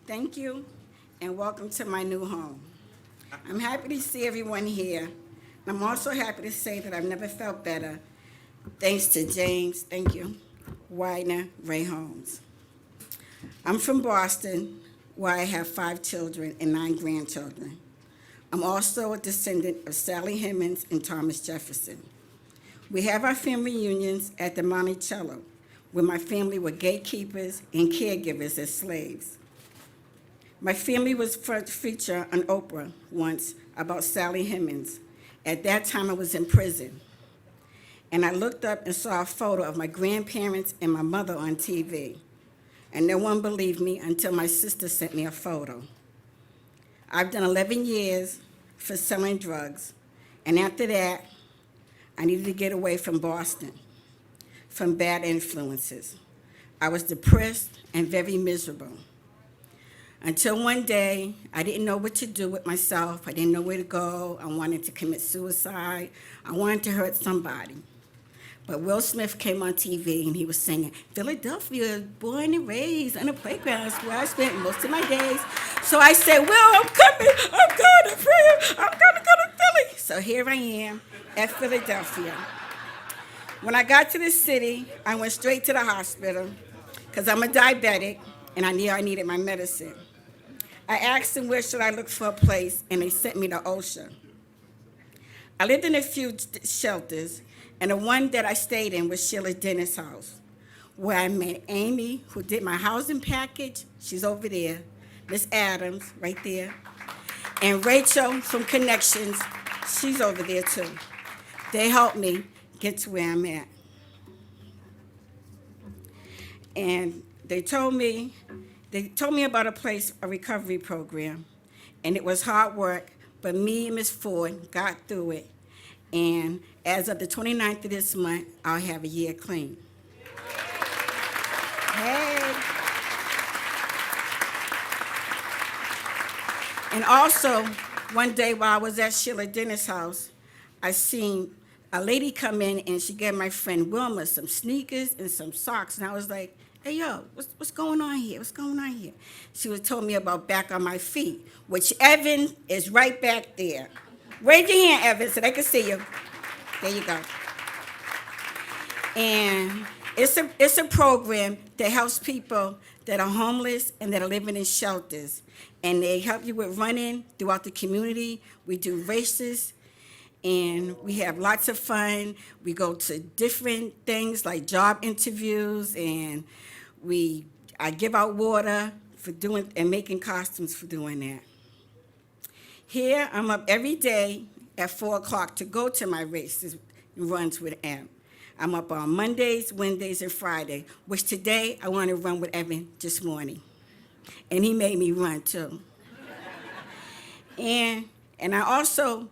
Thank you, and welcome to my new home. I'm happy to see everyone here. I'm also happy to say that I've never felt better, thanks to James, thank you, Widener, Ray Holmes. I'm from Boston, where I have 5 children and 9 grandchildren. I'm also a descendant of Sally Hemings and Thomas Jefferson. We have our family reunions at the Monticello, where my family were gatekeepers and caregivers as slaves. My family was featured on Oprah once about Sally Hemings. At that time, I was in prison. And I looked up and saw a photo of my grandparents and my mother on TV. And no one believed me until my sister sent me a photo. I've done 11 years for selling drugs. And after that, I needed to get away from Boston, from bad influences. I was depressed and very miserable. Until one day, I didn't know what to do with myself. I didn't know where to go. I wanted to commit suicide. I wanted to hurt somebody. But Will Smith came on TV and he was singing, Philadelphia, born and raised on a playground, is where I spent most of my days. So I said, Will, I'm coming. I'm going to prayer. I'm going to go to Philly. So here I am at Philadelphia. When I got to the city, I went straight to the hospital because I'm a diabetic and I knew I needed my medicine. I asked them where should I look for a place, and they sent me to OSHA. I lived in a few shelters, and the one that I stayed in was Sheila Dennis' house, where I met Amy, who did my housing package. She's over there. Miss Adams, right there. And Rachel from Connections, she's over there too. They helped me get to where I'm at. And they told me about a recovery program, and it was hard work, but me and Miss Ford got through it. And as of the 29th of this month, I'll have a year clean. Hey. And also, one day while I was at Sheila Dennis' house, I seen a lady come in and she gave my friend Wilma some sneakers and some socks. And I was like, hey, yo, what's going on here? What's going on here? She was told me about Back on My Feet, which Evan is right back there. Raise your hand, Evan, so they can see you. There you go. And it's a program that helps people that are homeless and that are living in shelters. And they help you with running throughout the community. We do races, and we have lots of fun. We go to different things like job interviews, and I give out water for doing and making costumes for doing that. Here, I'm up every day at 4 o'clock to go to my races and runs with Em. I'm up on Mondays, Wednesdays, and Friday, which today I want to run with Evan this morning. And he made me run too. And I also,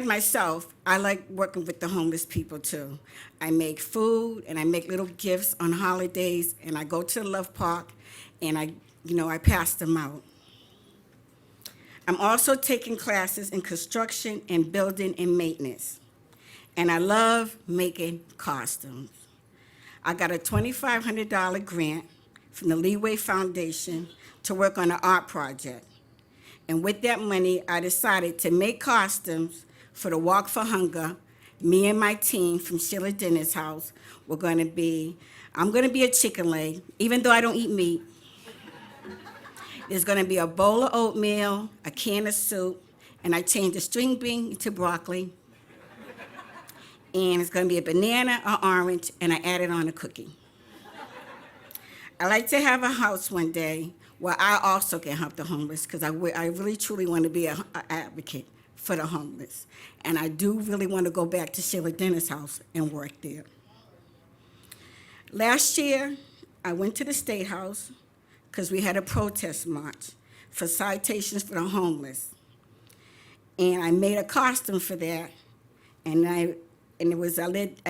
myself, I like working with the homeless people too. I make food and I make little gifts on holidays, and I go to the Love Park and I pass them out. I'm also taking classes in construction and building and maintenance. And I love making costumes. I got a $2,500 grant from the Leeway Foundation to work on an art project. And with that money, I decided to make costumes for the Walk for Hunger. Me and my team from Sheila Dennis' house, I'm going to be a chicken leg, even though I don't eat meat. There's going to be a bowl of oatmeal, a can of soup, and I changed the string bean to broccoli. And it's going to be a banana or orange, and I added on a cookie. I like to have a house one day where I also can help the homeless, because I really truly want to be an advocate for the homeless. And I do really want to go back to Sheila Dennis' house and work there. Last year, I went to the State House because we had a protest march for citations for the homeless. And I made a costume for that, and I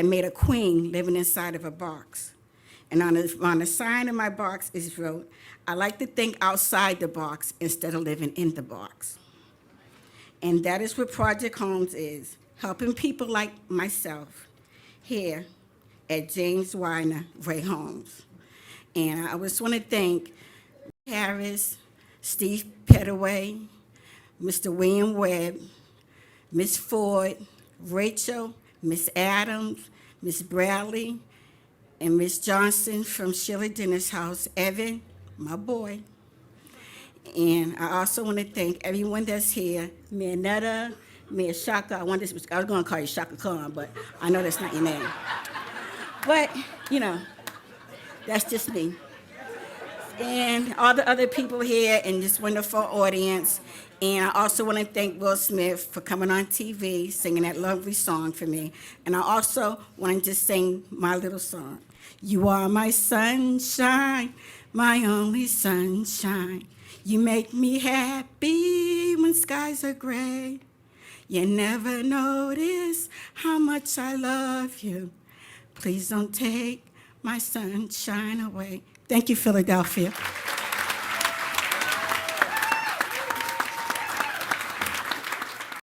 made a queen living inside of a box. And on the sign of my box is wrote, I like to think outside the box instead of living in the box. And that is what Project Homes is, helping people like myself here at James Widener Ray Homes. And I just want to thank Harris, Steve Pettaway, Mr. William Webb, Miss Ford, Rachel, Miss Adams, Miss Bradley, and Miss Johnson from Shirley Dennis House, Evan, my boy. And I also want to thank everyone that's here, Mayor Netta, Mayor Shaka. I was going to call you Shaka Khan, but I know that's not your name. But, that's just me. And all the other people here in this wonderful audience. And I also want to thank Will Smith for coming on TV, singing that lovely song for me. And I also want to just sing my little song. You are my sunshine, my only sunshine. You make me happy when skies are gray. You never notice how much I love you. Please don't take my sunshine away. Thank you, Philadelphia.